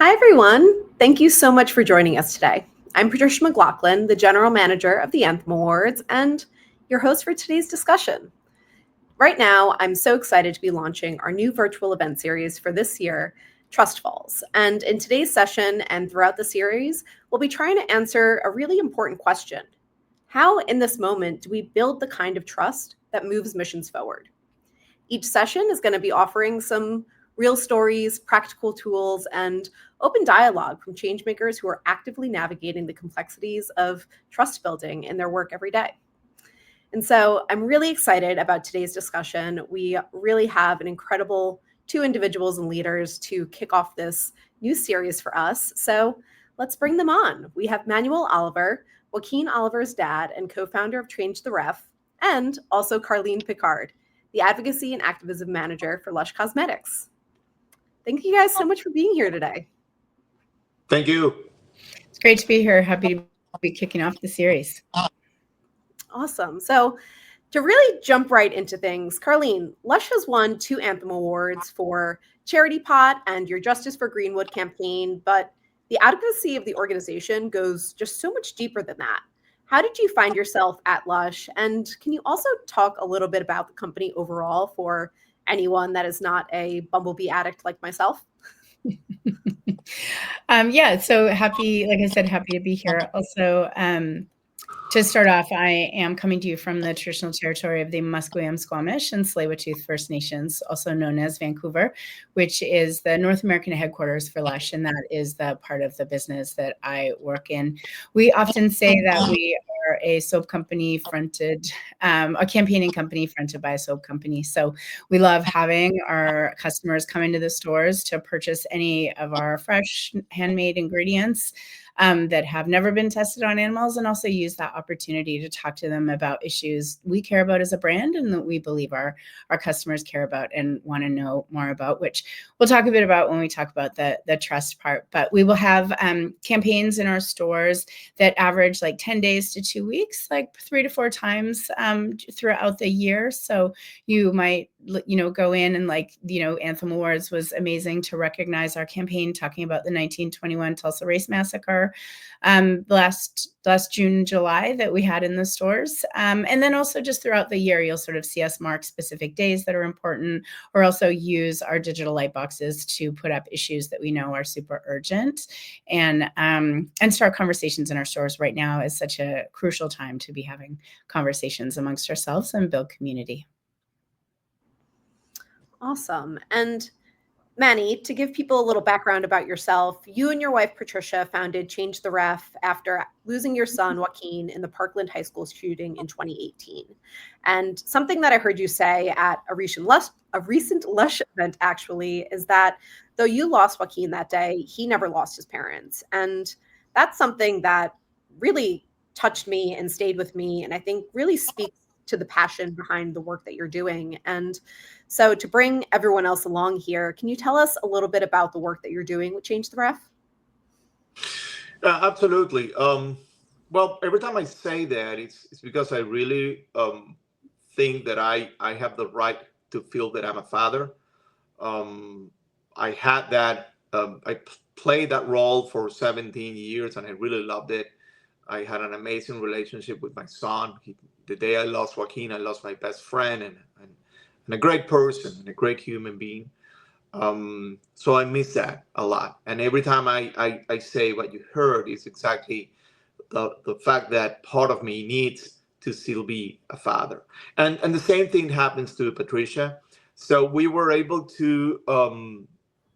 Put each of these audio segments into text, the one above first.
Hi, everyone. Thank you so much for joining us today. I'm Patricia McLaughlin, the General Manager of the Anthem Awards, and your host for today's discussion. Right now, I'm so excited to be launching our new virtual event series for this year, Trust Falls. And in today's session and throughout the series, we'll be trying to answer a really important question. How, in this moment, do we build the kind of trust that moves missions forward? Each session is going to be offering some real stories, practical tools, and open dialogue from changemakers who are actively navigating the complexities of trust building in their work every day. And so I'm really excited about today's discussion. We really have an incredible two individuals and leaders to kick off this new series for us. So let's bring them on. We have Manuel Oliver, Joaquin Oliver's dad and co-founder of Change the Ref, and also Carleen Pickard, the Advocacy and Activism Manager for Lush Cosmetics. Thank you guys so much for being here today. Thank you. It's great to be here. Happy to be kicking off the series. Awesome. So to really jump right into things, Carleen, Lush has won 2 Anthem Awards for Charity Pot and your Justice for Greenwood campaign, but the advocacy of the organization goes just so much deeper than that. How did you find yourself at Lush? And can you also talk a little bit about the company overall for anyone that is not a bumblebee addict like myself? Yeah, so happy, like I said, happy to be here. Also, to start off, I am coming to you from the traditional territory of the Musqueam, Squamish, and Tsleil-Waututh First Nations, also known as Vancouver, which is the North American headquarters for Lush, and that is the part of the business that I work in. We often say that we are a soap company fronted, a campaigning company fronted by a soap company. So we love having our customers come into the stores to purchase any of our fresh handmade ingredients that have never been tested on animals, and also use that opportunity to talk to them about issues we care about as a brand and that we believe our customers care about and want to know more about, which we'll talk a bit about when we talk about the trust part. But we will have campaigns in our stores that average like 10 days to 2 weeks, like 3 to 4 times throughout the year. So you might go in and Anthem Awards was amazing to recognize our campaign talking about the 1921 Tulsa Race Massacre last June, July that we had in the stores. And then also just throughout the year, you'll sort of see us mark specific days that are important, or also use our digital light boxes to put up issues that we know are super urgent, and start conversations in our stores. Right now is such a crucial time to be having conversations amongst ourselves and build community. Awesome. And Manny, to give people a little background about yourself, you and your wife, Patricia, founded Change the Ref after losing your son, Joaquin, in the Parkland High School shooting in 2018. And something that I heard you say at a recent Lush event, actually, is that though you lost Joaquin that day, he never lost his parents. And that's something that really touched me and stayed with me, and I think really speaks to the passion behind the work that you're doing. And so to bring everyone else along here, can you tell us a little bit about the work that you're doing with Change the Ref? Absolutely. Well, every time I say that, it's because I really think that I have the right to feel that I'm a father. I had that, I played that role for 17 years and I really loved it. I had an amazing relationship with my son. The day I lost Joaquin, I lost my best friend and a great person and a great human being. So I miss that a lot. And every time I say what you heard is exactly the fact that part of me needs to still be a father. And the same thing happens to Patricia. So we were able to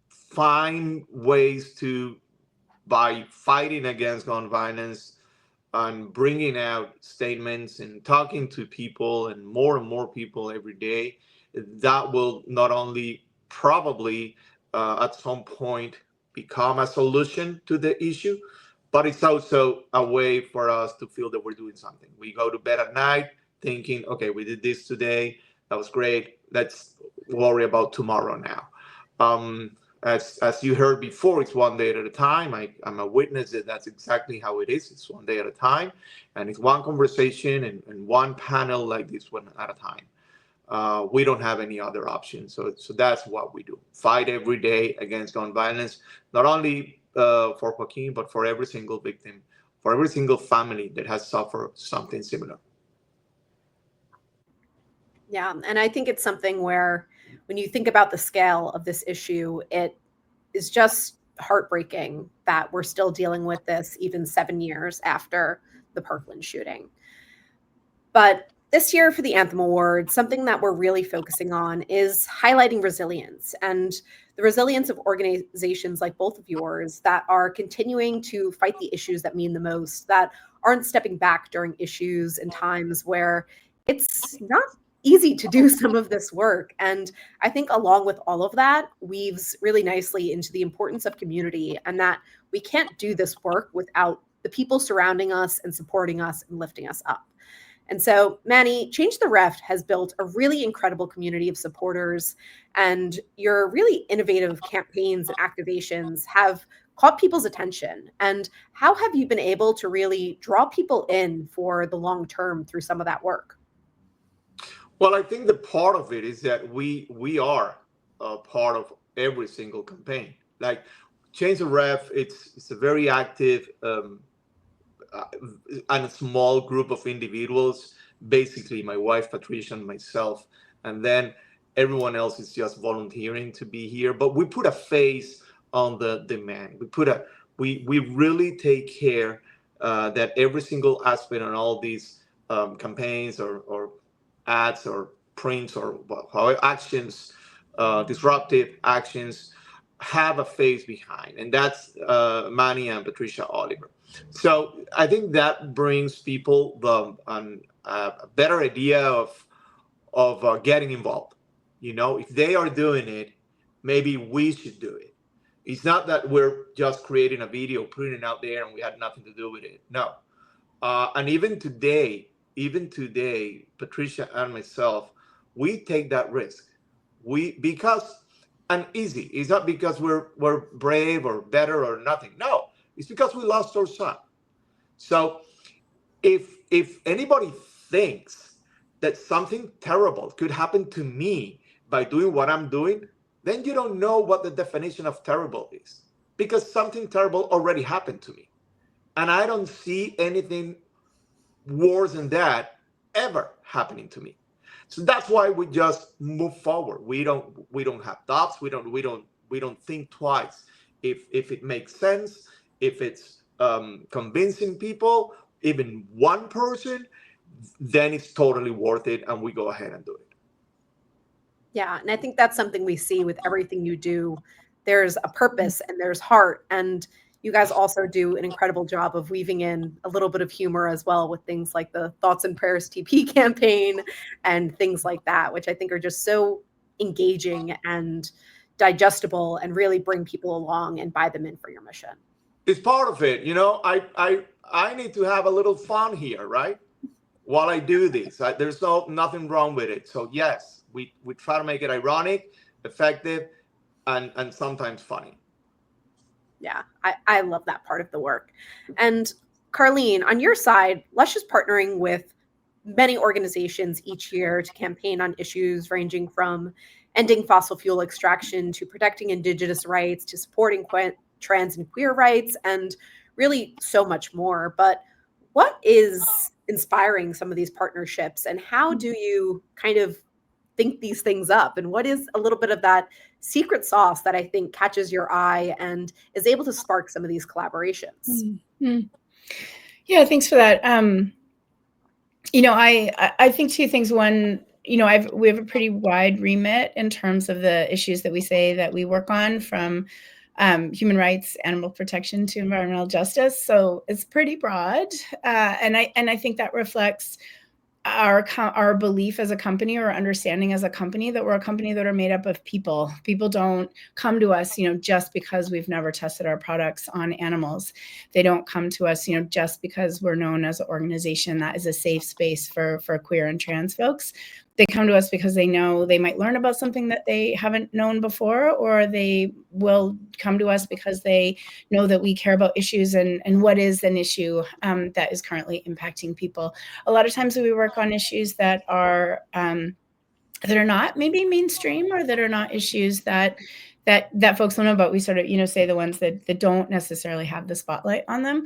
find ways to, by fighting against gun violence, on bringing out statements and talking to people and more people every day, that will not only probably at some point become a solution to the issue, but it's also a way for us to feel that we're doing something. We go to bed at night thinking, okay, we did this today. That was great. Let's worry about tomorrow now. As you heard before, it's one day at a time. I'm a witness that that's exactly how it is. It's one day at a time, and it's one conversation and one panel like this one at a time. We don't have any other option. So that's what we do. Fight every day against gun violence, not only for Joaquin, but for every single victim, for every single family that has suffered something similar. Yeah, and I think it's something where when you think about the scale of this issue, it is just heartbreaking that we're still dealing with this even 7 years after the Parkland shooting. But this year for the Anthem Awards, something that we're really focusing on is highlighting resilience and the resilience of organizations like both of yours that are continuing to fight the issues that mean the most, that aren't stepping back during issues and times where it's not easy to do some of this work. And I think along with all of that weaves really nicely into the importance of community and that we can't do this work without the people surrounding us and supporting us and lifting us up. And so, Manny, Change the Ref has built a really incredible community of supporters, and your really innovative campaigns and activations have caught people's attention. And how have you been able to really draw people in for the long term through some of that work? Well, I think the part of it is that we are a part of every single campaign. Like Change the Ref, it's a very active and a small group of individuals, basically my wife Patricia and myself, and then everyone else is just volunteering to be here. But we put a face on the demand. We really take care that every single aspect on all these campaigns or ads or prints or actions, disruptive actions, have a face behind, and that's Manny and Patricia Oliver. So I think that brings people a better idea of getting involved. You know, if they are doing it, maybe we should do it. It's not that we're just creating a video, putting it out there, and we had nothing to do with it. No. And even today, Patricia and myself, we take that risk. And easy. It's not because we're brave or better or nothing. No, it's because we lost our son. So if anybody thinks that something terrible could happen to me by doing what I'm doing, then you don't know what the definition of terrible is, because something terrible already happened to me. And I don't see anything worse than that ever happening to me. So that's why we just move forward. We don't have doubts. We don't think twice. If it makes sense, if it's convincing people, even one person, then it's totally worth it, and we go ahead and do it. Yeah, and I think that's something we see with everything you do. There's a purpose and there's heart, and you guys also do an incredible job of weaving in a little bit of humor as well with things like the Thoughts and Prayers TP campaign and things like that, which I think are just so engaging and digestible and really bring people along and buy them in for your mission. It's part of it. You know, I need to have a little fun here, right? While I do this, there's nothing wrong with it. So yes, we try to make it ironic, effective, and sometimes funny. Yeah, I love that part of the work. And Carleen, on your side, Lush is partnering with many organizations each year to campaign on issues ranging from ending fossil fuel extraction to protecting Indigenous rights to supporting trans and queer rights, and really so much more. But what is inspiring some of these partnerships, and how do you kind of think these things up? And what is a little bit of that secret sauce that I think catches your eye and is able to spark some of these collaborations? Mm-hmm. Yeah, thanks for that. I think two things. One, we have a pretty wide remit in terms of the issues that we say that we work on, from human rights, animal protection to environmental justice. So it's pretty broad, and I think that reflects our belief as a company, or understanding as a company, that we're a company that are made up of people. People don't come to us, just because we've never tested our products on animals. They don't come to us, just because we're known as an organization that is a safe space for queer and trans folks. They come to us because they know they might learn about something that they haven't known before, or they will come to us because they know that we care about issues and what is an issue that is currently impacting people. A lot of times we work on issues that are that are not maybe mainstream, or that are not issues that folks don't know about. We sort of, say the ones that don't necessarily have the spotlight on them.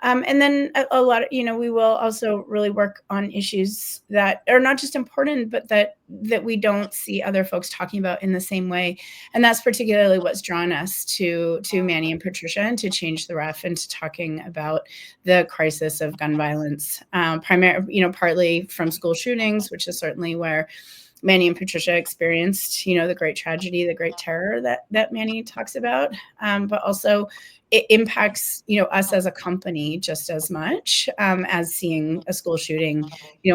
And then a lot of, we will also really work on issues that are not just important, but that we don't see other folks talking about in the same way. And that's particularly what's drawn us to Manny and Patricia, and to Change the Ref, and to talking about the crisis of gun violence, partly from school shootings, which is certainly where Manny and Patricia experienced, the great tragedy, the great terror that Manny talks about, but also it impacts, us as a company just as much as seeing a school shooting,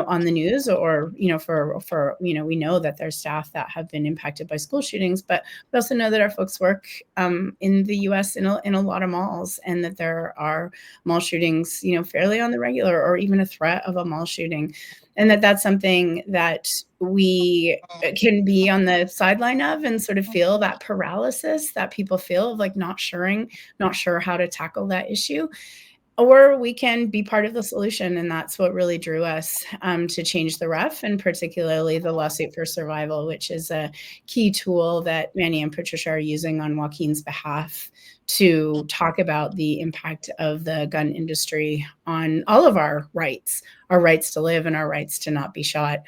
on the news, or, for we know that there's staff that have been impacted by school shootings, but we also know that our folks work in the U.S. in a lot of malls, and that there are mall shootings, fairly on the regular, or even a threat of a mall shooting. And that's something that we can be on the sideline of, and sort of feel that paralysis that people feel of, like, not sure how to tackle that issue. Or we can be part of the solution. And that's what really drew us to Change the Ref, and particularly the Lawsuit for Survival, which is a key tool that Manny and Patricia are using on Joaquin's behalf to talk about the impact of the gun industry on all of our rights to live, and our rights to not be shot.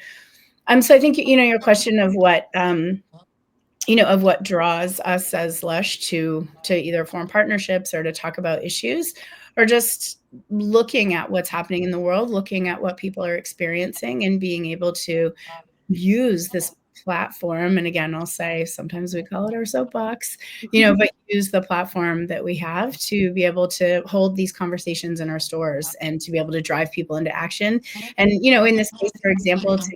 So I think, your question of what of what draws us as Lush to either form partnerships, or to talk about issues, or just looking at what's happening in the world, looking at what people are experiencing, and being able to use this platform. And again, I'll say sometimes we call it our soapbox, but use the platform that we have to be able to hold these conversations in our stores, and to be able to drive people into action. And, in this case, for example, to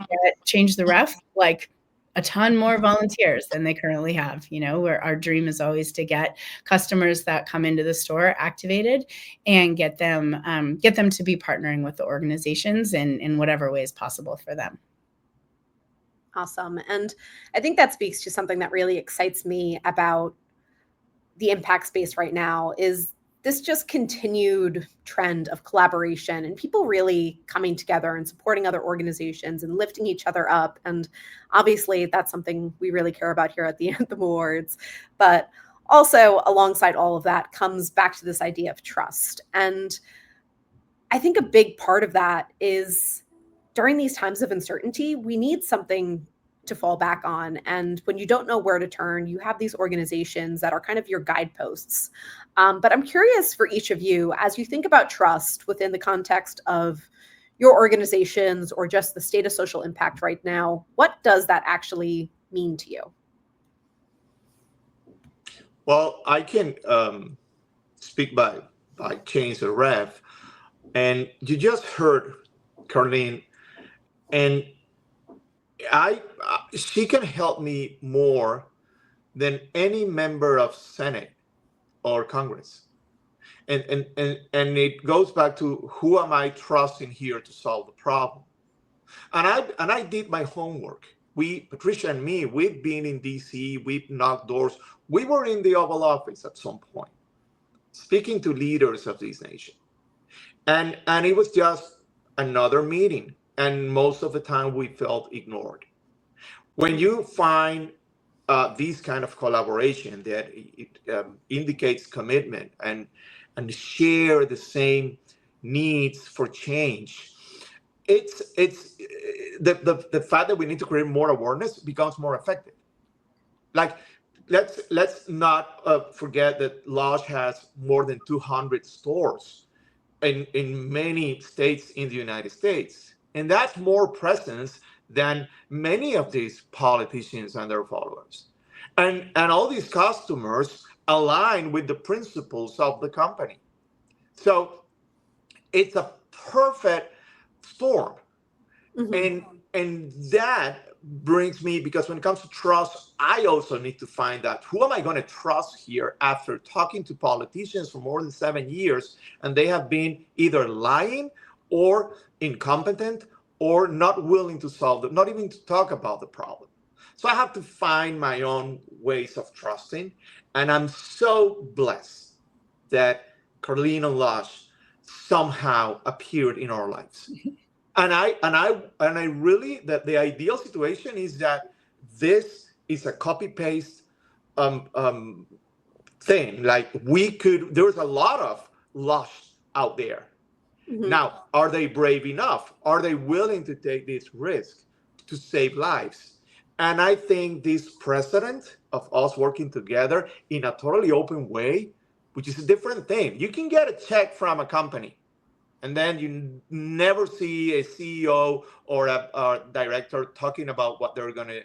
Change the Ref, like, a ton more volunteers than they currently have, where our dream is always to get customers that come into the store activated, and get them to be partnering with the organizations in whatever way is possible for them. Awesome. And I think that speaks to something that really excites me about the impact space right now, is this just continued trend of collaboration, and people really coming together and supporting other organizations and lifting each other up. And obviously that's something we really care about here at the Anthem Awards. But also, alongside all of that, comes back to this idea of trust. And I think a big part of that is, during these times of uncertainty, we need something to fall back on. And when you don't know where to turn, you have these organizations that are kind of your guideposts. But I'm curious for each of you, as you think about trust within the context of your organizations, or just the state of social impact right now, what does that actually mean to you? Well, I can speak by Change the Ref, and you just heard Carleen, and she can help me more than any member of Senate or Congress. And it goes back to, who am I trusting here to solve the problem? And I did my homework. Patricia and me, we've been in DC, we've knocked doors. We were in the Oval Office at some point, speaking to leaders of this nation. And it was just another meeting. And most of the time we felt ignored. When you find this kind of collaboration that it indicates commitment, and share the same needs for change, it's the fact that we need to create more awareness becomes more effective. Like, let's not forget that Lush has more than 200 stores in many states in the United States. And that's more presence than many of these politicians and their followers. And all these customers align with the principles of the company. So it's a perfect storm. Mm-hmm. And that brings me, because when it comes to trust, I also need to find out, who am I going to trust here after talking to politicians for more than 7 years, and they have been either lying or incompetent, or not willing to solve it, not even to talk about the problem. So I have to find my own ways of trusting. And I'm so blessed that Carleen and Lush somehow appeared in our lives. And I really, that the ideal situation is that this is a copy paste thing. Like there's a lot of Lush out there. Mhm. Now, are they brave enough? Are they willing to take this risk to save lives? And I think this precedent of us working together in a totally open way, which is a different thing. You can get a check from a company, and then you never see a CEO or a director talking about what they're going to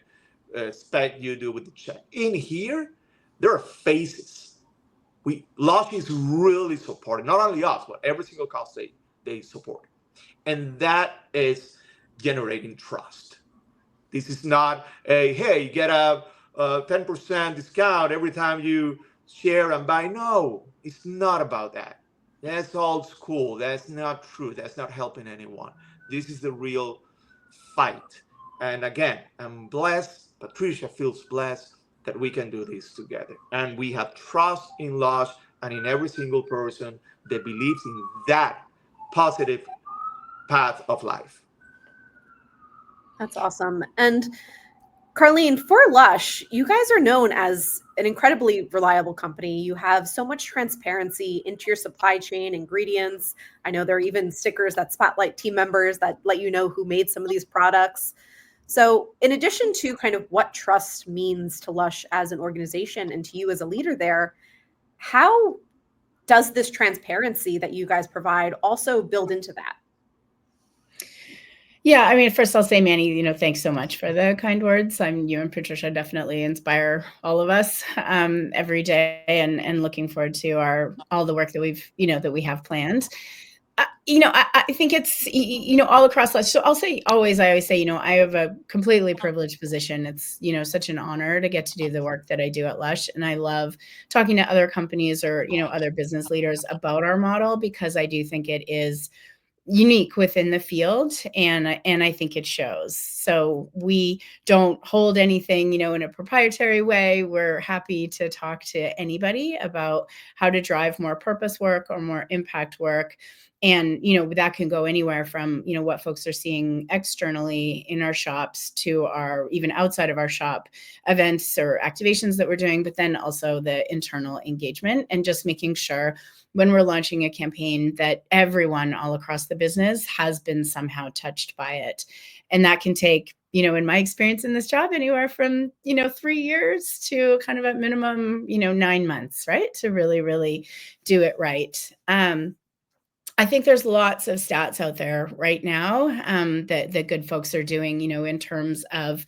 expect you to do with the check. In here, there are faces. Lush is really supporting, not only us, but every single cause they support. And that is generating trust. This is not a, hey, you get a 10% discount every time you share and buy. No, it's not about that. That's old school. That's not true. That's not helping anyone. This is the real fight. And again, I'm blessed. Patricia feels blessed that we can do this together. And we have trust in Lush and in every single person that believes in that positive path of life. That's awesome. And Carleen, for Lush, you guys are known as an incredibly reliable company. You have so much transparency into your supply chain ingredients. I know there are even stickers that spotlight team members that let you know who made some of these products. So in addition to kind of what trust means to Lush as an organization and to you as a leader there, how does this transparency that you guys provide also build into that? Yeah, I mean, first I'll say, Manny, thanks so much for the kind words. You and Patricia definitely inspire all of us every day, and looking forward to all the work that we have planned. I think it's, all across Lush. So I always say, I have a completely privileged position. It's, such an honor to get to do the work that I do at Lush. And I love talking to other companies or, other business leaders about our model, because I do think it is unique within the field, and I think it shows. So we don't hold anything, in a proprietary way. We're happy to talk to anybody about how to drive more purpose work or more impact work. And, that can go anywhere from, what folks are seeing externally in our shops to our, even outside of our shop, events or activations that we're doing, but then also the internal engagement, and just making sure when we're launching a campaign that everyone all across the business has been somehow touched by it. And that can take, in my experience in this job, anywhere from, 3 years to kind of at minimum, 9 months, right? To really, really do it right. I think there's lots of stats out there right now that good folks are doing, in terms of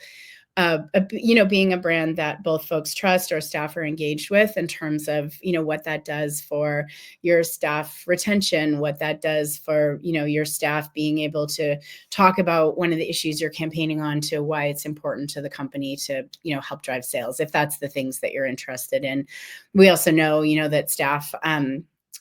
being a brand that both folks trust or staff are engaged with, in terms of, what that does for your staff retention, what that does for, your staff being able to talk about one of the issues you're campaigning on, to why it's important to the company to, help drive sales, if that's the things that you're interested in. We also know, that staff,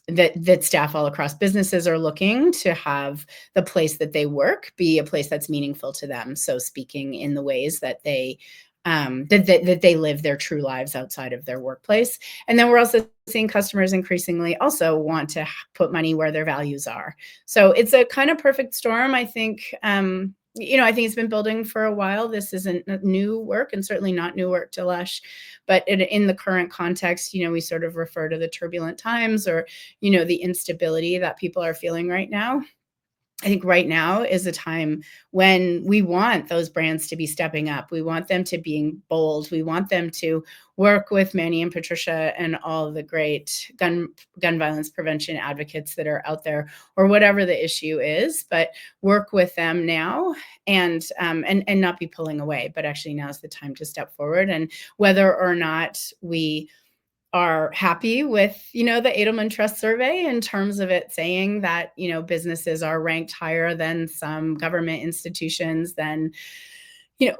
that staff all across businesses are looking to have the place that they work be a place that's meaningful to them. So speaking in the ways that they that they live their true lives outside of their workplace. And then we're also seeing customers increasingly also want to put money where their values are. So it's a kind of perfect storm. I think I think it's been building for a while. This isn't new work, and certainly not new work to Lush, but in the current context, we sort of refer to the turbulent times, or, the instability that people are feeling right now. I think right now is a time when we want those brands to be stepping up. We want them to be bold. We want them to work with Manny and Patricia and all the great gun violence prevention advocates that are out there, or whatever the issue is, but work with them now, and not be pulling away, but actually now is the time to step forward. And whether or not we are happy with, the Edelman Trust Survey in terms of it saying that, businesses are ranked higher than some government institutions, than,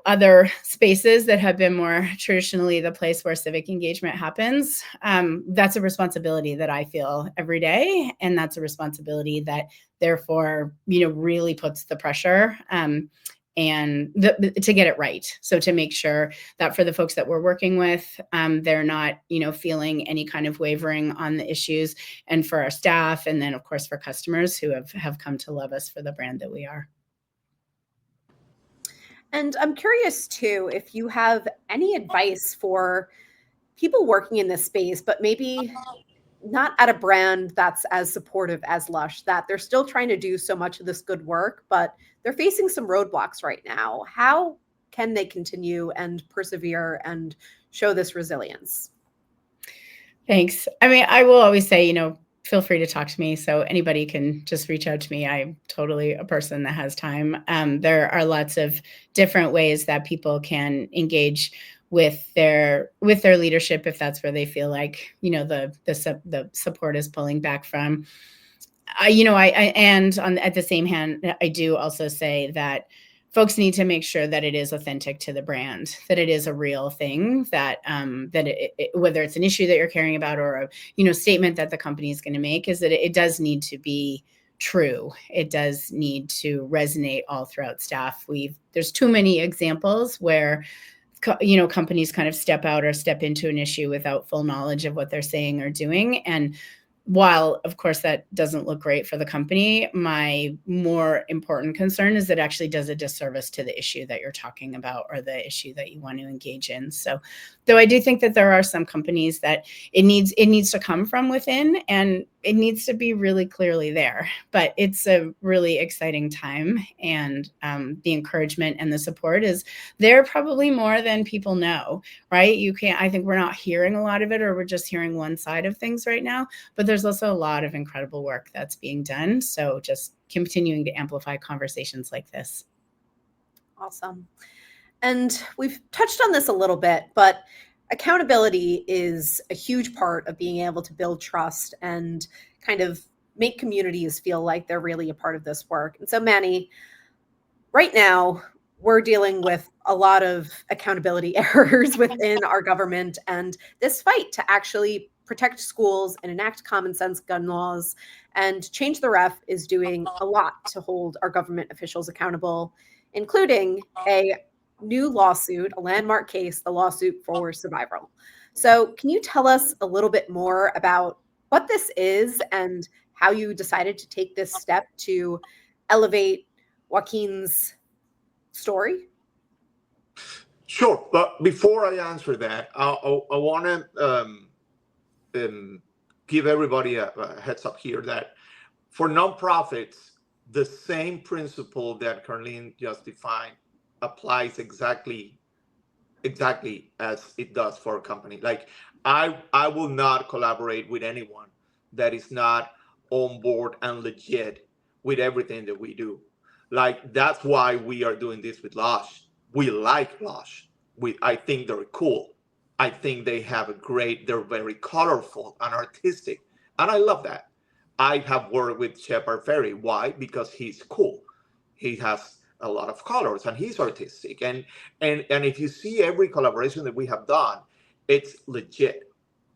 other spaces that have been more traditionally the place where civic engagement happens. That's a responsibility that I feel every day. And that's a responsibility that therefore, really puts the pressure and to get it right. So to make sure that for the folks that we're working with, they're not, feeling any kind of wavering on the issues, and for our staff, and then of course for customers who have come to love us for the brand that we are. And I'm curious too, if you have any advice for people working in this space, but maybe not at a brand that's as supportive as Lush, that they're still trying to do so much of this good work, but they're facing some roadblocks right now. How can they continue and persevere and show this resilience? Thanks. I mean, I will always say, feel free to talk to me. So anybody can just reach out to me. I'm totally a person that has time. There are lots of different ways that people can engage with their leadership if that's where they feel like, the support is pulling back from. At the same hand, I do also say that folks need to make sure that it is authentic to the brand, that it is a real thing, that whether it's an issue that you're caring about or a statement that the company is going to make, is that it does need to be true. It does need to resonate all throughout staff. There's too many examples where companies kind of step out or step into an issue without full knowledge of what they're saying or doing. And while, of course, that doesn't look great for the company, my more important concern is that it actually does a disservice to the issue that you're talking about or the issue that you want to engage in. So, though I do think that there are some companies that it needs to come from within and it needs to be really clearly there. But it's a really exciting time, and the encouragement and the support is there probably more than people know, right? I think we're not hearing a lot of it, or we're just hearing one side of things right now, but there's also a lot of incredible work that's being done. So just continuing to amplify conversations like this. Awesome. And we've touched on this a little bit, but accountability is a huge part of being able to build trust and kind of make communities feel like they're really a part of this work. And so, Manny, right now, we're dealing with a lot of accountability errors within our government, and this fight to actually protect schools and enact common sense gun laws and change the ref is doing a lot to hold our government officials accountable, including a new lawsuit, a landmark case, the lawsuit for survival. So can you tell us a little bit more about what this is and how you decided to take this step to elevate Joaquin's story? Sure, but before I answer that, I want to give everybody a heads up here that for nonprofits, the same principle that Carleen just defined applies exactly as it does for a company. Like I will not collaborate with anyone that is not on board and legit with everything that we do. Like that's why we are doing this with Lush. We like Lush. I think they're cool. I think they have they're very colorful and artistic. And I love that. I have worked with Shepard Ferry. Why? Because he's cool. He has a lot of colors and he's artistic. And if you see every collaboration that we have done, it's legit.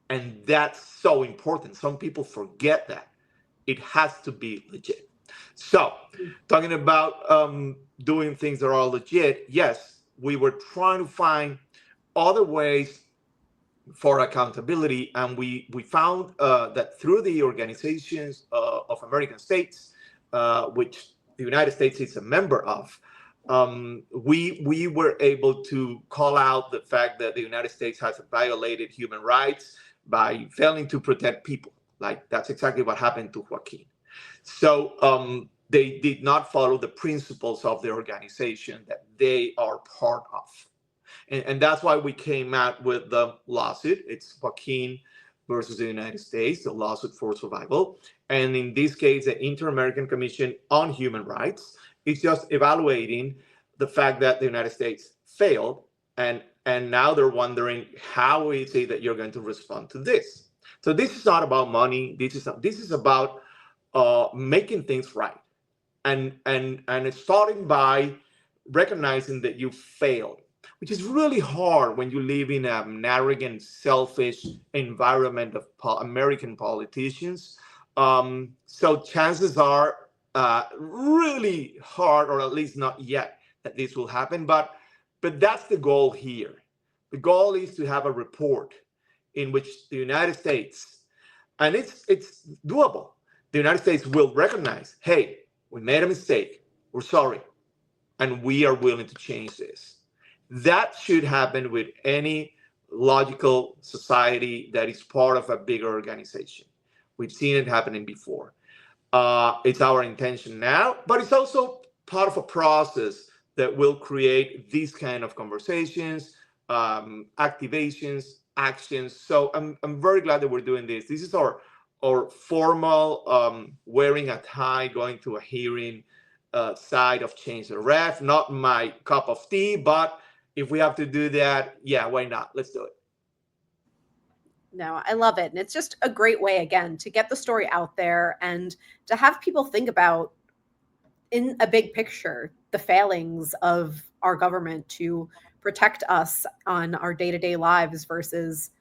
And that's so important. Some people forget that. It has to be legit. So talking about doing things that are legit, yes, we were trying to find other ways for accountability, and we found that through the organizations of American states, which the United States is a member of, we were able to call out the fact that the United States has violated human rights by failing to protect people. Like that's exactly what happened to Joaquin. So they did not follow the principles of the organization that they are part of. And that's why we came out with the lawsuit. It's Joaquin versus the United States, the lawsuit for survival. And in this case, the Inter-American Commission on Human Rights is just evaluating the fact that the United States failed. And now they're wondering, how is it that you're going to respond to this? So this is not about money. This is about making things right. And it's starting by recognizing that you failed, which is really hard when you live in an arrogant, selfish environment of American politicians. So chances are really hard, or at least not yet, that this will happen. But that's the goal here. The goal is to have a report in which the United States, and it's doable, the United States will recognize, hey, we made a mistake. We're sorry. and we are willing to change this. That should happen with any logical society that is part of a bigger organization. We've seen it happening before. It's our intention now, but it's also part of a process that will create these kind of conversations, activations, actions. So I'm very glad that we're doing this. This is our formal wearing a tie, going to a hearing side of Change the Ref. Not my cup of tea, but if we have to do that, yeah, why not? Let's do it. No, I love it. And it's just a great way, again, to get the story out there and to have people think about, in a big picture, the failings of our government to protect us on our day-to-day lives versus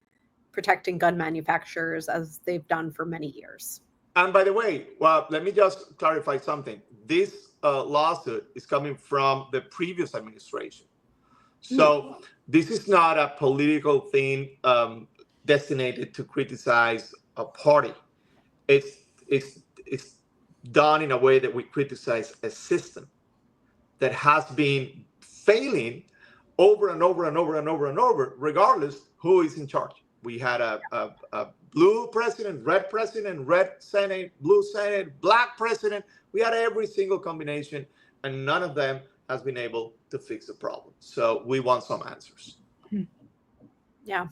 protecting gun manufacturers as they've done for many years. And by the way, well, let me just clarify something. This lawsuit is coming from the previous administration. So this is not a political thing designated to criticize a party. It's done in a way that we criticize a system that has been failing over and over and over and over and over, regardless who is in charge. We had a blue president, red Senate, blue Senate, black president. We had every single combination, and none of them has been able to fix the problem. So we want some answers. Yeah.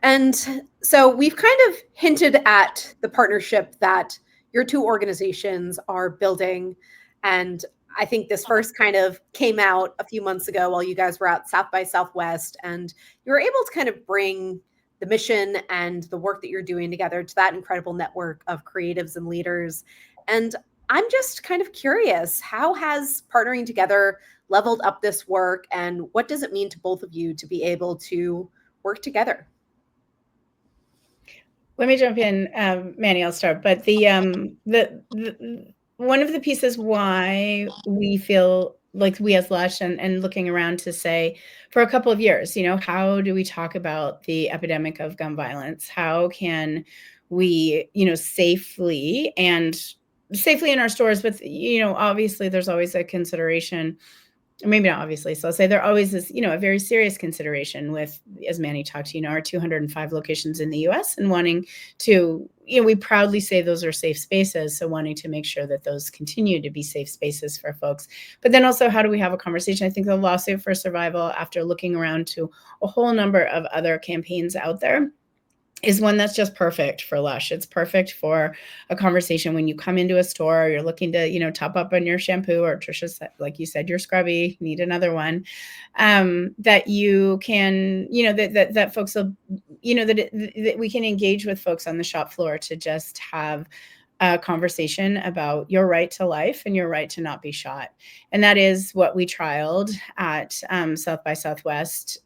And so we've kind of hinted at the partnership that your two organizations are building. And I think this first kind of came out a few months ago while you guys were at South by Southwest, and you were able to kind of bring the mission and the work that you're doing together to that incredible network of creatives and leaders. And I'm just kind of curious, how has partnering together leveled up this work, and what does it mean to both of you to be able to work together? Let me jump in, Manny, I'll start. But the one of the pieces why we feel like we as Lush and looking around to say for a couple of years, how do we talk about the epidemic of gun violence? How can we, safely in our stores, but, obviously there's always a consideration. Maybe not obviously. So I'll say there always is, a very serious consideration with, as Manny talked to, our 205 locations in the US and wanting to, we proudly say those are safe spaces. So wanting to make sure that those continue to be safe spaces for folks. But then also, how do we have a conversation? I think the Lawsuit for Survival, after looking around to a whole number of other campaigns out there, is one that's just perfect for Lush. It's perfect for a conversation when you come into a store, you're looking to, top up on your shampoo, or Trisha said, like you said, you're scrubby, need another one, that you can, that folks will, that we can engage with folks on the shop floor to just have a conversation about your right to life and your right to not be shot. And that is what we trialed at South by Southwest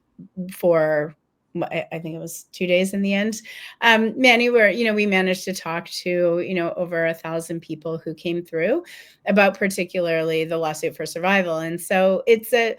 for, I think it was 2 days in the end. Manny, where, we managed to talk to, over 1,000 people who came through about particularly the Lawsuit for Survival. And so it's the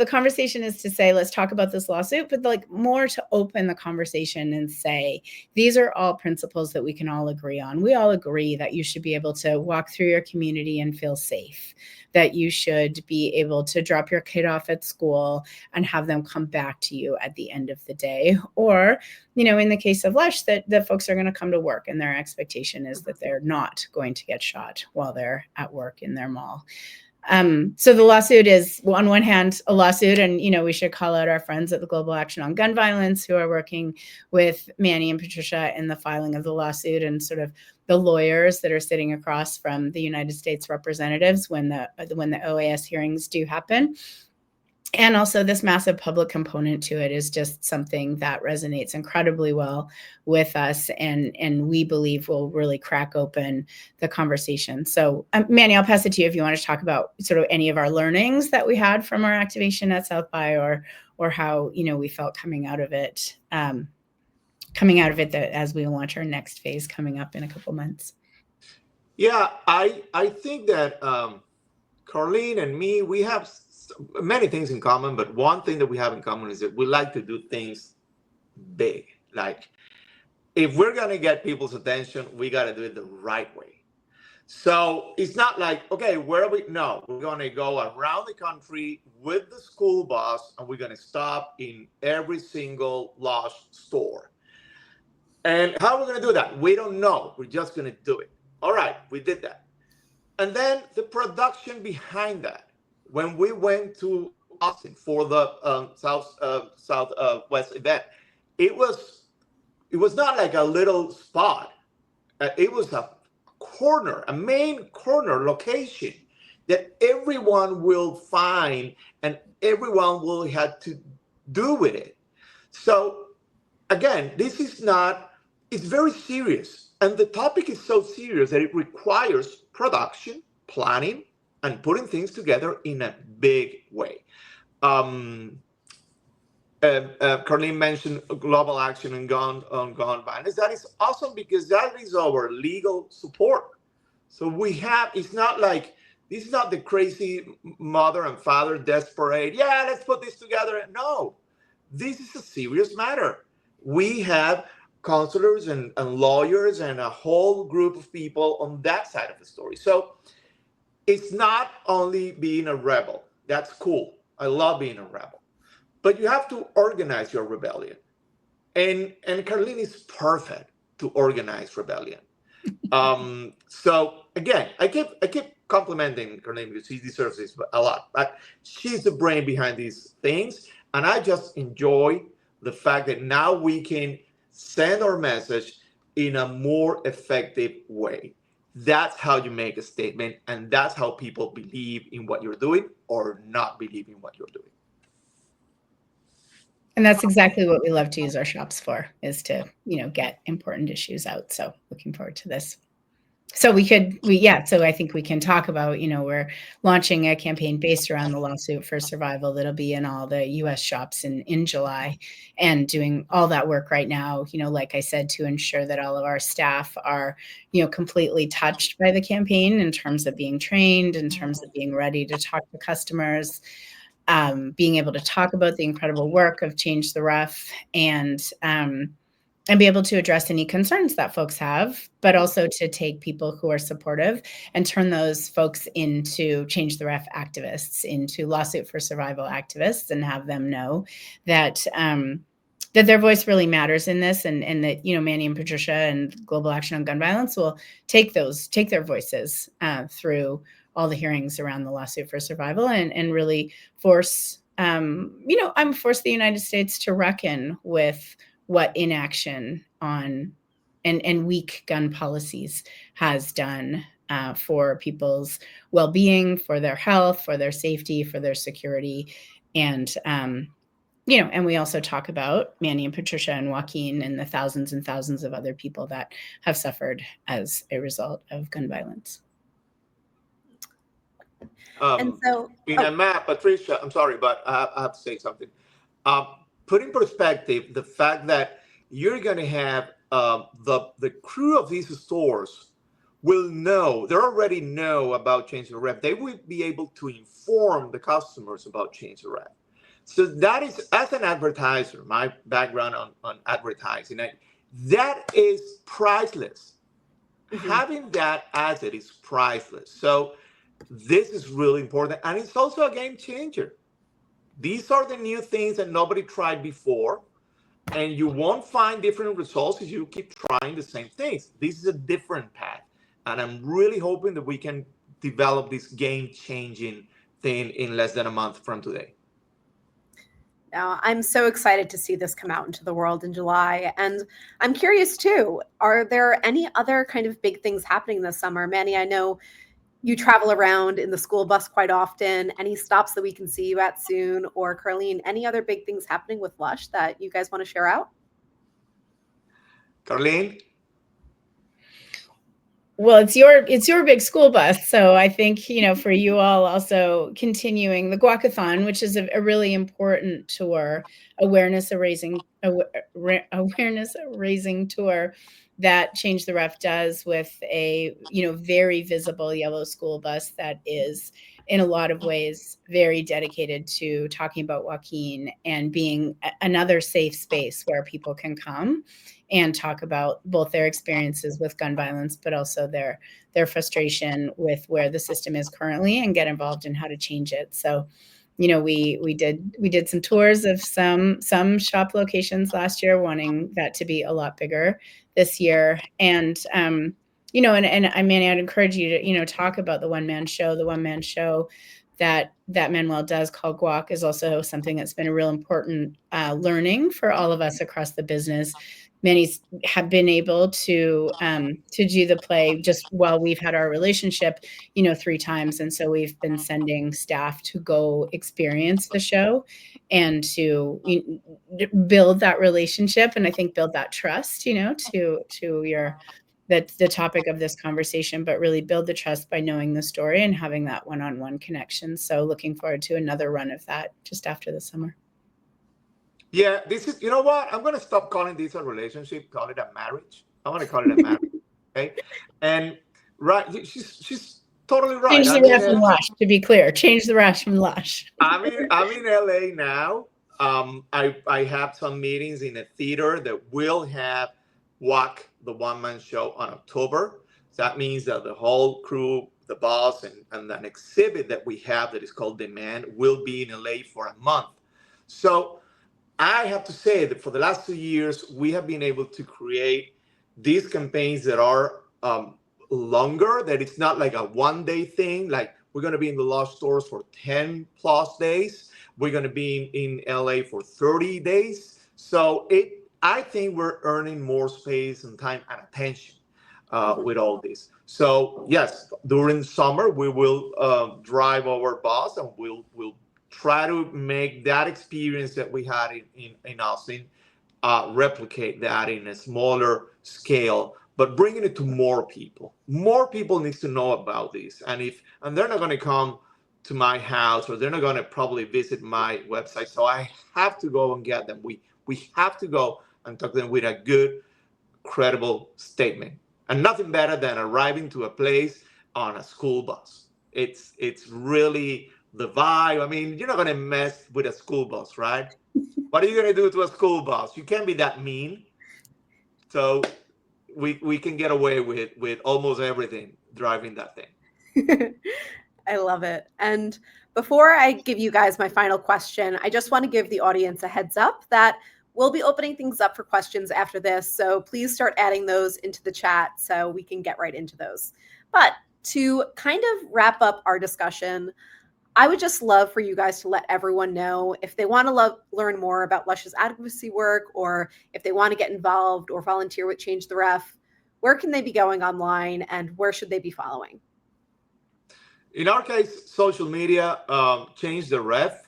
conversation is to say, let's talk about this lawsuit, but more to open the conversation and say, these are all principles that we can all agree on. We all agree that you should be able to walk through your community and feel safe, that you should be able to drop your kid off at school and have them come back to you at the end of the day. Or, in the case of Lush, that folks are going to come to work and their expectation is that they're not going to get shot while they're at work in their mall. So the lawsuit is, on one hand, a lawsuit, and, we should call out our friends at the Global Action on Gun Violence who are working with Manny and Patricia in the filing of the lawsuit, and sort of the lawyers that are sitting across from the United States representatives when the OAS hearings do happen. And also this massive public component to it is just something that resonates incredibly well with us, and we believe will really crack open the conversation. So Manny, I'll pass it to you if you want to talk about sort of any of our learnings that we had from our activation at South by, or how, we felt coming out of it that as we launch our next phase coming up in a couple months. Yeah, I think that Carleen and me, we have many things in common, but one thing that we have in common is that we like to do things big. Like, if we're going to get people's attention, we got to do it the right way. So it's not like, okay, where are we? No, we're going to go around the country with the school bus and we're going to stop in every single Lush store. And how are we going to do that? We don't know. We're just going to do it. All right, we did that. And then the production behind that. When we went to Austin for the Southwest event, it was not like a little spot. It was a corner, a main corner location that everyone will find and everyone will have to do with it. So again, this is not, it's very serious. And the topic is so serious that it requires production, planning, and putting things together in a big way. Carleen mentioned global action on gun violence. That is awesome because that is our legal support. So we have, it's not like, this is not the crazy mother and father desperate, yeah, let's put this together. No, this is a serious matter. We have counselors and lawyers and a whole group of people on that side of the story. So it's not only being a rebel. That's cool. I love being a rebel. But you have to organize your rebellion. And Carleen is perfect to organize rebellion. So again, I keep complimenting Carleen because she deserves this a lot. But she's the brain behind these things. And I just enjoy the fact that now we can send our message in a more effective way. That's how you make a statement. And that's how people believe in what you're doing or not believe in what you're doing. And that's exactly what we love to use our shops for, is to, get important issues out. So looking forward to this. So so I think we can talk about, we're launching a campaign based around the lawsuit for survival that'll be in all the US shops in July, and doing all that work right now, like I said, to ensure that all of our staff are, completely touched by the campaign in terms of being trained, in terms of being ready to talk to customers, being able to talk about the incredible work of Change the Ref, and be able to address any concerns that folks have, but also to take people who are supportive and turn those folks into Change the Ref activists, into lawsuit for survival activists, and have them know that that their voice really matters in this, and that, Manny and Patricia and Global Action on Gun Violence will take their voices through all the hearings around the lawsuit for survival, and really force the United States to reckon with what inaction on and weak gun policies has done for people's well-being, for their health, for their safety, for their security. And and we also talk about Manny and Patricia and Joaquin and the thousands and thousands of other people that have suffered as a result of gun violence. And so, Patricia, I'm sorry, but I have to say something. Put in perspective the fact that you're going to have the crew of these stores will know, they already know about Change the Ref. They will be able to inform the customers about Change the Ref. So that is, as an advertiser, my background on advertising, that is priceless. Mm-hmm. Having that asset is priceless. So this is really important. And it's also a game changer. These are the new things that nobody tried before, and you won't find different results if you keep trying the same things. This is a different path, and I'm really hoping that we can develop this game-changing thing in less than a month from today. Now, I'm so excited to see this come out into the world in July, and I'm curious too, are there any other kind of big things happening this summer? Manny, I know you travel around in the school bus quite often. Any stops that we can see you at soon? Or Carleen, any other big things happening with Lush that you guys want to share out? Carleen? Well, it's your big school bus. So I think, for you all also continuing the Guacathon, which is a really important tour, awareness raising tour that Change the Ref does with a, very visible yellow school bus that is in a lot of ways very dedicated to talking about Joaquin and being another safe space where people can come and talk about both their experiences with gun violence, but also their frustration with where the system is currently and get involved in how to change it. So, we did some tours of some shop locations last year, wanting that to be a lot bigger this year. And and I mean, I'd encourage you to talk about the one man show. The one man show that Manuel does, called Guac, is also something that's been a real important learning for all of us across the business. Many have been able to do the play just while we've had our relationship, 3 times. And so we've been sending staff to go experience the show and to build that relationship. And I think build that trust, to the topic of this conversation, but really build the trust by knowing the story and having that one-on-one connection. So looking forward to another run of that just after the summer. Yeah, this is, you know what? I'm going to stop calling this a relationship, call it a marriage. I want to call it a marriage. Okay. And right, she's totally right. Change the ref from Lush, to be clear. Change the ref from Lush. I'm in LA now. I have some meetings in a theater that will have Walk, the one-man show, on October. So that means that the whole crew, the boss, and an exhibit that we have that is called Demand will be in LA for a month. So I have to say that for the last 2 years, we have been able to create these campaigns that are longer, that it's not like a one-day thing. Like, we're going to be in the Lush stores for 10 plus days. We're going to be in LA for 30 days. So I think we're earning more space and time and attention with all this. So yes, during summer, we will drive our bus and we'll try to make that experience that we had in Austin, replicate that in a smaller scale, but bringing it to more people. More people needs to know about this. And they're not going to come to my house, or they're not going to probably visit my website. So I have to go and get them. We have to go and talk to them with a good, credible statement. And nothing better than arriving to a place on a school bus. It's really the vibe. I mean, you're not going to mess with a school bus, right? What are you going to do to a school bus? You can't be that mean. So we can get away with almost everything driving that thing. I love it. And before I give you guys my final question, I just want to give the audience a heads up that we'll be opening things up for questions after this. So please start adding those into the chat so we can get right into those. But to kind of wrap up our discussion, I would just love for you guys to let everyone know if they want to learn more about Lush's advocacy work, or if they want to get involved or volunteer with Change the Ref, where can they be going online and where should they be following? In our case, social media, Change the Ref.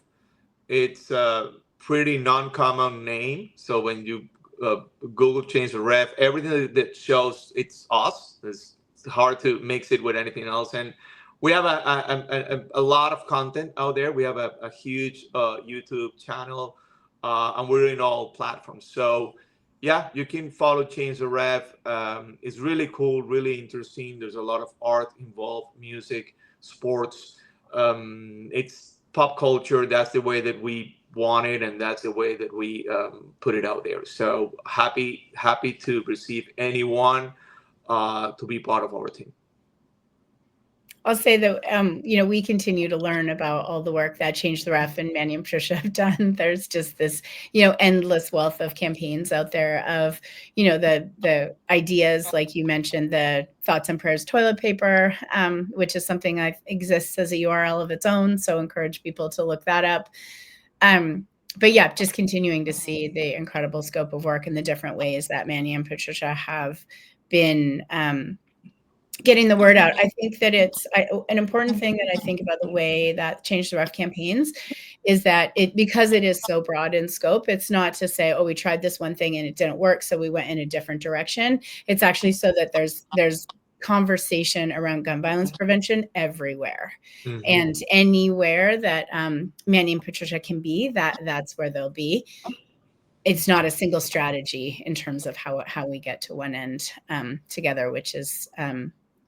It's a pretty non-common name. So when you Google Change the Ref, everything that shows it's us. It's hard to mix it with anything else. And we have a lot of content out there. We have a huge YouTube channel, and we're in all platforms. So yeah, you can follow Change the Ref. It's really cool, really interesting. There's a lot of art involved, music, sports. It's pop culture. That's the way that we want it, and that's the way that we put it out there. So happy to receive anyone to be part of our team. I'll say that, we continue to learn about all the work that Change the Ref and Manny and Patricia have done. There's just this, endless wealth of campaigns out there of, the ideas, like you mentioned, the Thoughts and Prayers toilet paper, which is something that exists as a URL of its own. So encourage people to look that up. But yeah, just continuing to see the incredible scope of work and the different ways that Manny and Patricia have been getting the word out. I think that it's an important thing that I think about the way that Change the Ref campaigns is that because it is so broad in scope, it's not to say, oh, we tried this one thing and it didn't work, so we went in a different direction. It's actually so that there's conversation around gun violence prevention everywhere. Mm-hmm. And anywhere that Manny and Patricia can be, that's where they'll be. It's not a single strategy in terms of how we get to one end together, which is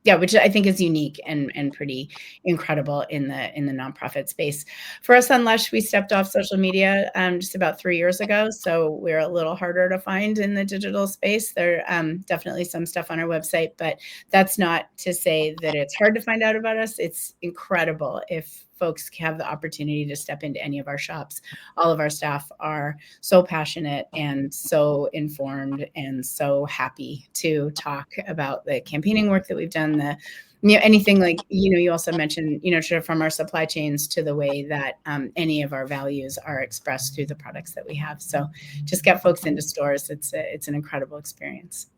yeah, which I think is unique and pretty incredible in the nonprofit space. For us on Lush, we stepped off social media just about 3 years ago, so we're a little harder to find in the digital space. There definitely some stuff on our website, but that's not to say that it's hard to find out about us. It's incredible if folks have the opportunity to step into any of our shops. All of our staff are so passionate and so informed and so happy to talk about the campaigning work that we've done, anything like, you also mentioned, from our supply chains to the way that any of our values are expressed through the products that we have. So just get folks into stores. It's an incredible experience.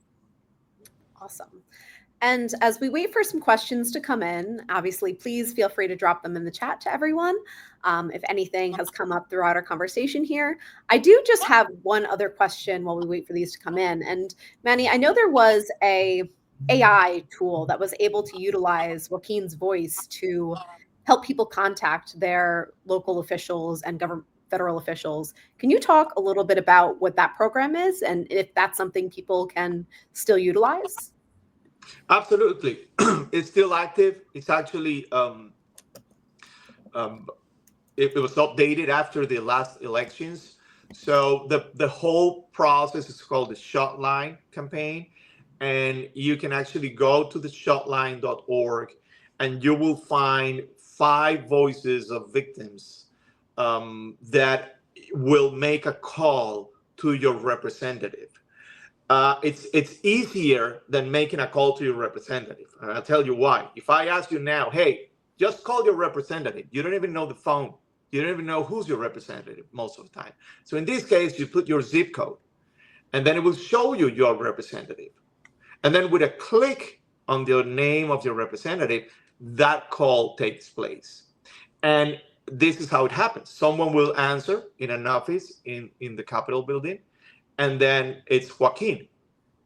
Awesome. And as we wait for some questions to come in, obviously, please feel free to drop them in the chat to everyone. If anything has come up throughout our conversation here. I do just have one other question while we wait for these to come in. And Manny, I know there was a AI tool that was able to utilize Joaquin's voice to help people contact their local officials and federal officials. Can you talk a little bit about what that program is and if that's something people can still utilize? Absolutely. It's still active. It's actually, it was updated after the last elections. So the whole process is called the Shotline campaign. And you can actually go to the shotline.org and you will find 5 voices of victims that will make a call to your representative. It's easier than making a call to your representative. And I'll tell you why. If I ask you now, hey, just call your representative. You don't even know the phone. You don't even know who's your representative most of the time. So in this case, you put your zip code and then it will show you your representative. And then with a click on the name of your representative, that call takes place. And this is how it happens. Someone will answer in an office in the Capitol building. And then it's Joaquin.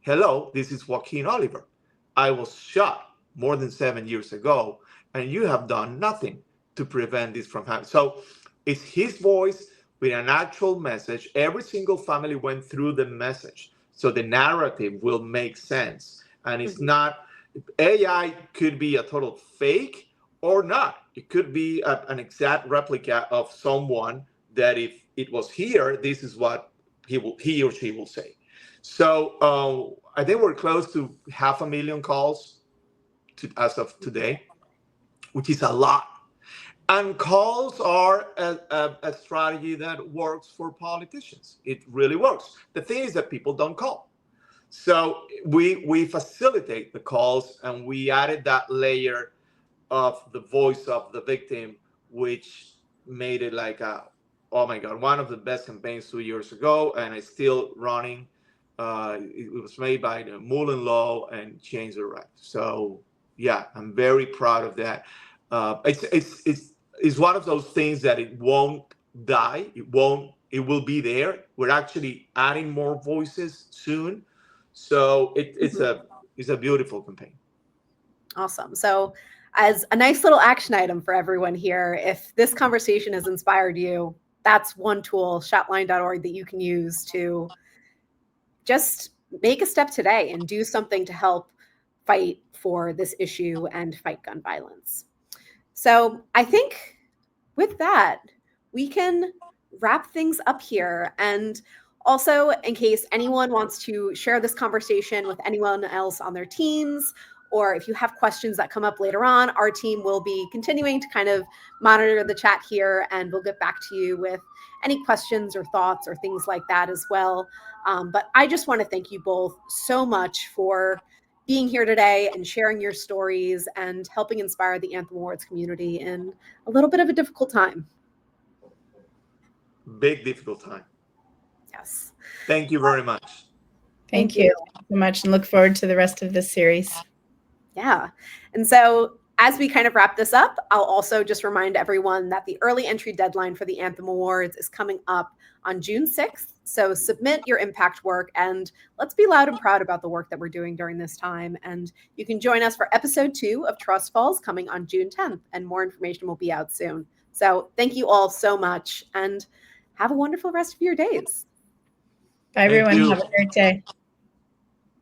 Hello, this is Joaquin Oliver. I was shot more than 7 years ago, and you have done nothing to prevent this from happening. So it's his voice with an actual message. Every single family went through the message. So the narrative will make sense. And it's not, AI could be a total fake or not. It could be an exact replica of someone that if it was here, this is what he or she will say. So I think we're close to 500,000 calls as of today, which is a lot. And calls are a strategy that works for politicians. It really works. The thing is that people don't call. So we facilitate the calls, and we added that layer of the voice of the victim, which made it like oh my God, one of the best campaigns 2 years ago, and it's still running. It was made by the Mullen Law and Change the Right. So yeah, I'm very proud of that. It's one of those things that it won't die. It will be there. We're actually adding more voices soon. So it's a beautiful campaign. Awesome. So as a nice little action item for everyone here, if this conversation has inspired you, that's one tool, shotline.org, that you can use to just make a step today and do something to help fight for this issue and fight gun violence. So I think with that, we can wrap things up here. And also, in case anyone wants to share this conversation with anyone else on their teams, or if you have questions that come up later on, our team will be continuing to kind of monitor the chat here, and we'll get back to you with any questions or thoughts or things like that as well. But I just want to thank you both so much for being here today and sharing your stories and helping inspire the Anthem Awards community in a little bit of a difficult time. Big, difficult time. Yes. Thank you very much. Thank you so much, and look forward to the rest of this series. Yeah. And so as we kind of wrap this up, I'll also just remind everyone that the early entry deadline for the Anthem Awards is coming up on June 6th. So submit your impact work, and let's be loud and proud about the work that we're doing during this time. And you can join us for episode 2 of Trust Falls coming on June 10th, and more information will be out soon. So thank you all so much, and have a wonderful rest of your days. Bye, everyone. Have a great day.